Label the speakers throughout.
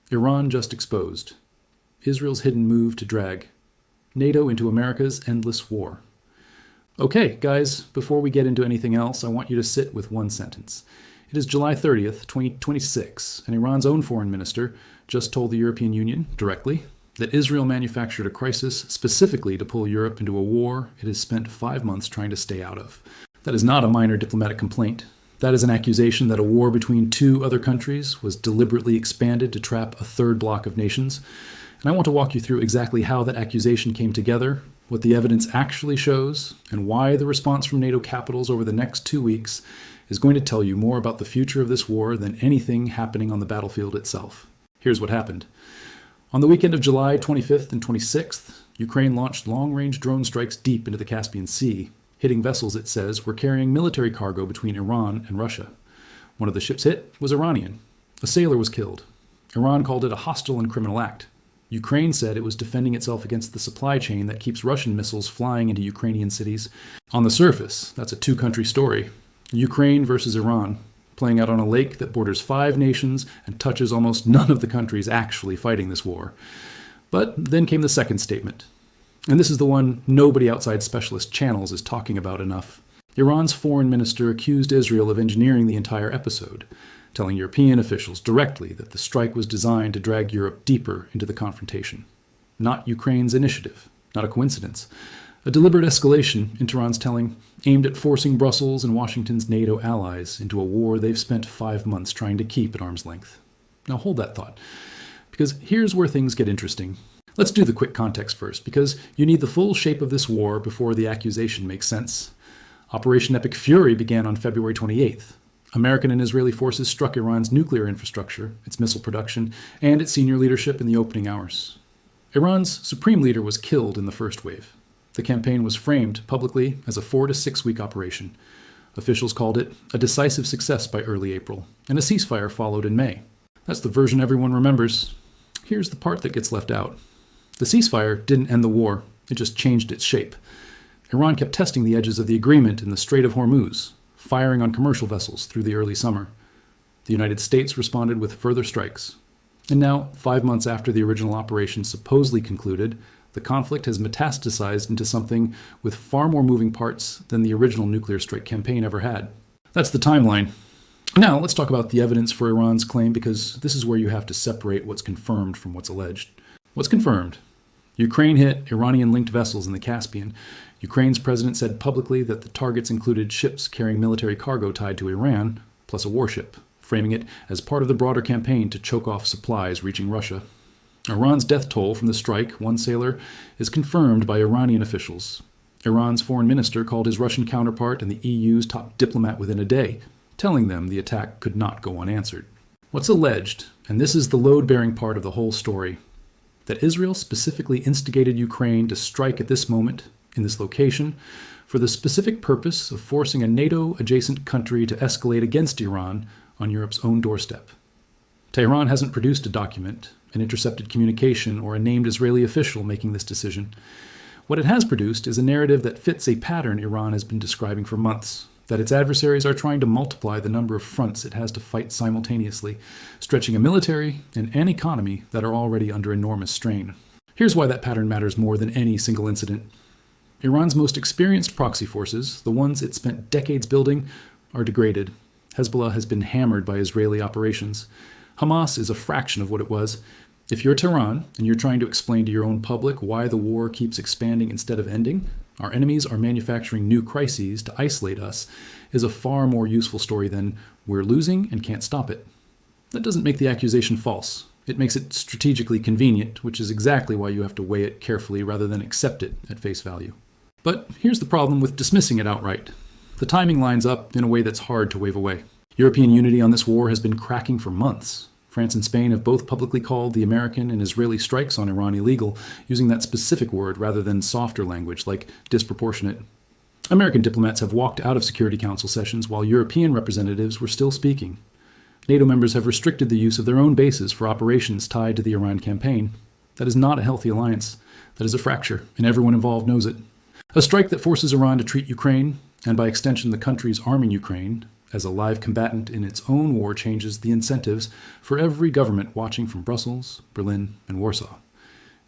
Speaker 1: Iran just exposed. Israel's hidden move to drag NATO into America's endless war. Okay, guys, before we get into anything else, I want you to sit with one sentence. It is July 30th, 2026, and Iran's own foreign minister just told the European Union, directly, that Israel manufactured a crisis specifically to pull Europe into a war it has spent 5 months trying to stay out of. That is not a minor diplomatic complaint. That is an accusation that a war between two other countries was deliberately expanded to trap a third bloc of nations. And I want to walk you through exactly how that accusation came together, what the evidence actually shows, and why the response from NATO capitals over the next 2 weeks is going to tell you more about the future of this war than anything happening on the battlefield itself. Here's what happened. On the weekend of July 25th and 26th, Ukraine launched long-range drone strikes deep into the Caspian Sea, hitting vessels, it says, were carrying military cargo between Iran and Russia. One of the ships hit was Iranian. A sailor was killed. Iran called it a hostile and criminal act. Ukraine said it was defending itself against the supply chain that keeps Russian missiles flying into Ukrainian cities. On the surface, that's a two-country story. Ukraine versus Iran, playing out on a lake that borders 5 nations and touches almost none of the countries actually fighting this war. But then came the second statement. And this is the one nobody outside specialist channels is talking about enough. Iran's foreign minister accused Israel of engineering the entire episode, telling European officials directly that the strike was designed to drag Europe deeper into the confrontation. Not Ukraine's initiative, not a coincidence. A deliberate escalation, in Tehran's telling, aimed at forcing Brussels and Washington's NATO allies into a war they've spent 5 months trying to keep at arm's length. Now hold that thought, because here's where things get interesting. Let's do the quick context first, because you need the full shape of this war before the accusation makes sense. Operation Epic Fury began on February 28th. American and Israeli forces struck Iran's nuclear infrastructure, its missile production, and its senior leadership in the opening hours. Iran's supreme leader was killed in the first wave. The campaign was framed publicly as a 4 to 6 week operation. Officials called it a decisive success by early April, and a ceasefire followed in May. That's the version everyone remembers. Here's the part that gets left out. The ceasefire didn't end the war, it just changed its shape. Iran kept testing the edges of the agreement in the Strait of Hormuz, firing on commercial vessels through the early summer. The United States responded with further strikes. And now, 5 months after the original operation supposedly concluded, the conflict has metastasized into something with far more moving parts than the original nuclear strike campaign ever had. That's the timeline. Now, let's talk about the evidence for Iran's claim, because this is where you have to separate what's confirmed from what's alleged. What's confirmed? Ukraine hit Iranian-linked vessels in the Caspian. Ukraine's president said publicly that the targets included ships carrying military cargo tied to Iran, plus a warship, framing it as part of the broader campaign to choke off supplies reaching Russia. Iran's death toll from the strike, one sailor, is confirmed by Iranian officials. Iran's foreign minister called his Russian counterpart and the EU's top diplomat within a day, telling them the attack could not go unanswered. What's alleged, and this is the load-bearing part of the whole story, that Israel specifically instigated Ukraine to strike at this moment, in this location, for the specific purpose of forcing a NATO-adjacent country to escalate against Iran on Europe's own doorstep. Tehran hasn't produced a document, an intercepted communication, or a named Israeli official making this decision. What it has produced is a narrative that fits a pattern Iran has been describing for months, that its adversaries are trying to multiply the number of fronts it has to fight simultaneously, stretching a military and an economy that are already under enormous strain. Here's why that pattern matters more than any single incident. Iran's most experienced proxy forces, the ones it spent decades building, are degraded. Hezbollah has been hammered by Israeli operations. Hamas is a fraction of what it was. If you're Tehran and you're trying to explain to your own public why the war keeps expanding instead of ending, our enemies are manufacturing new crises to isolate us, is a far more useful story than we're losing and can't stop it. That doesn't make the accusation false. It makes it strategically convenient, which is exactly why you have to weigh it carefully rather than accept it at face value. But here's the problem with dismissing it outright. The timing lines up in a way that's hard to wave away. European unity on this war has been cracking for months. France and Spain have both publicly called the American and Israeli strikes on Iran illegal, using that specific word rather than softer language like disproportionate. American diplomats have walked out of Security Council sessions while European representatives were still speaking. NATO members have restricted the use of their own bases for operations tied to the Iran campaign. That is not a healthy alliance. That is a fracture, and everyone involved knows it. A strike that forces Iran to treat Ukraine, and by extension the countries arming Ukraine, as a live combatant in its own war changes the incentives for every government watching from Brussels, Berlin, and Warsaw.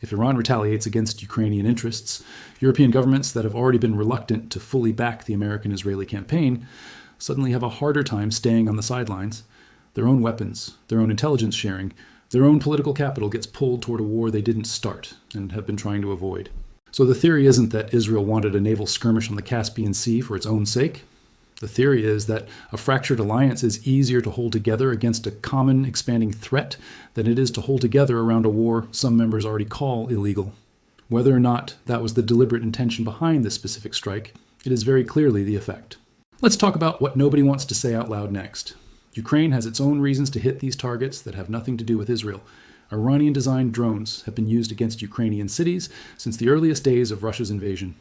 Speaker 1: If Iran retaliates against Ukrainian interests, European governments that have already been reluctant to fully back the American-Israeli campaign suddenly have a harder time staying on the sidelines. Their own weapons, their own intelligence sharing, their own political capital gets pulled toward a war they didn't start and have been trying to avoid. So the theory isn't that Israel wanted a naval skirmish on the Caspian Sea for its own sake. The theory is that a fractured alliance is easier to hold together against a common expanding threat than it is to hold together around a war some members already call illegal. Whether or not that was the deliberate intention behind this specific strike, it is very clearly the effect. Let's talk about what nobody wants to say out loud next. Ukraine has its own reasons to hit these targets that have nothing to do with Israel. Iranian-designed drones have been used against Ukrainian cities since the earliest days of Russia's invasion.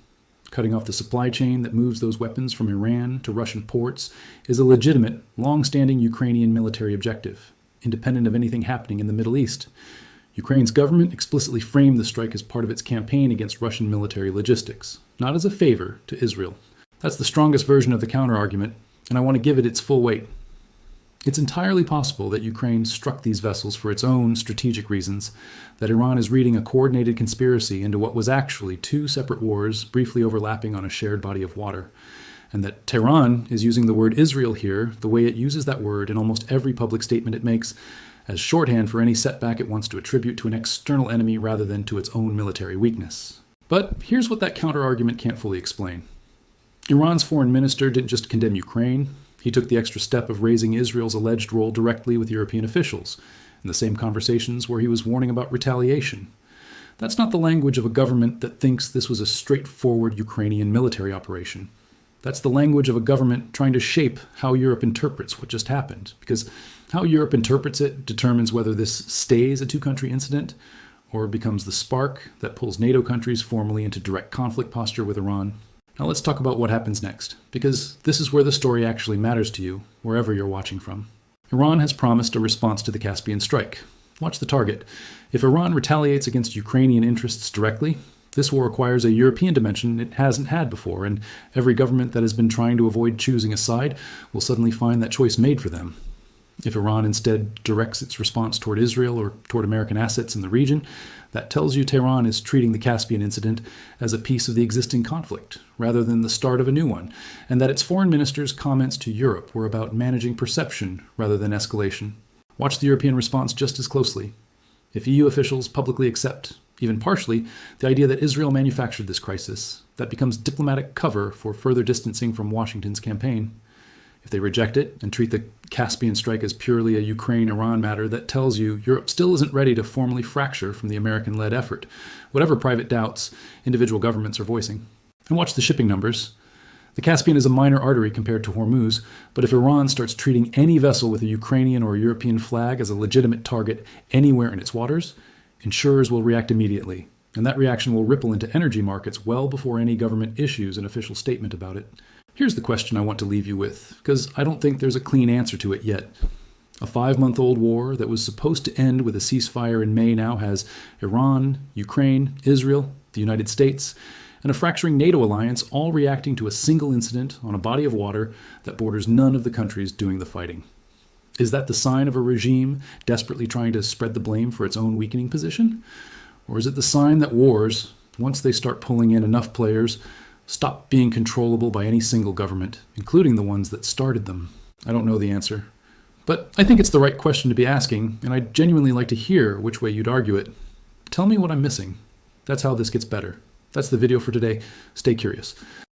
Speaker 1: Cutting off the supply chain that moves those weapons from Iran to Russian ports is a legitimate, long-standing Ukrainian military objective, independent of anything happening in the Middle East. Ukraine's government explicitly framed the strike as part of its campaign against Russian military logistics, not as a favor to Israel. That's the strongest version of the counterargument, and I want to give it its full weight. It's entirely possible that Ukraine struck these vessels for its own strategic reasons, that Iran is reading a coordinated conspiracy into what was actually two separate wars briefly overlapping on a shared body of water, and that Tehran is using the word Israel here the way it uses that word in almost every public statement it makes, as shorthand for any setback it wants to attribute to an external enemy rather than to its own military weakness. But here's what that counterargument can't fully explain. Iran's foreign minister didn't just condemn Ukraine. He took the extra step of raising Israel's alleged role directly with European officials, in the same conversations where he was warning about retaliation. That's not the language of a government that thinks this was a straightforward Ukrainian military operation. That's the language of a government trying to shape how Europe interprets what just happened, because how Europe interprets it determines whether this stays a two-country incident or becomes the spark that pulls NATO countries formally into direct conflict posture with Iran. Now let's talk about what happens next, because this is where the story actually matters to you, wherever you're watching from. Iran has promised a response to the Caspian strike. Watch the target. If Iran retaliates against Ukrainian interests directly, this war requires a European dimension it hasn't had before, and every government that has been trying to avoid choosing a side will suddenly find that choice made for them. If Iran instead directs its response toward Israel or toward American assets in the region, that tells you Tehran is treating the Caspian incident as a piece of the existing conflict, rather than the start of a new one, and that its foreign minister's comments to Europe were about managing perception rather than escalation. Watch the European response just as closely. If EU officials publicly accept, even partially, the idea that Israel manufactured this crisis, that becomes diplomatic cover for further distancing from Washington's campaign. If they reject it and treat the Caspian strike as purely a Ukraine-Iran matter, that tells you Europe still isn't ready to formally fracture from the American-led effort, whatever private doubts individual governments are voicing. And watch the shipping numbers. The Caspian is a minor artery compared to Hormuz, but if Iran starts treating any vessel with a Ukrainian or European flag as a legitimate target anywhere in its waters, insurers will react immediately, and that reaction will ripple into energy markets well before any government issues an official statement about it. Here's the question I want to leave you with, because I don't think there's a clean answer to it yet. A 5-month-old war that was supposed to end with a ceasefire in May now has Iran, Ukraine, Israel, the United States, and a fracturing NATO alliance all reacting to a single incident on a body of water that borders none of the countries doing the fighting. Is that the sign of a regime desperately trying to spread the blame for its own weakening position? Or is it the sign that wars, once they start pulling in enough players, stop being controllable by any single government, including the ones that started them? I don't know the answer. But I think it's the right question to be asking, and I'd genuinely like to hear which way you'd argue it. Tell me what I'm missing. That's how this gets better. That's the video for today. Stay curious.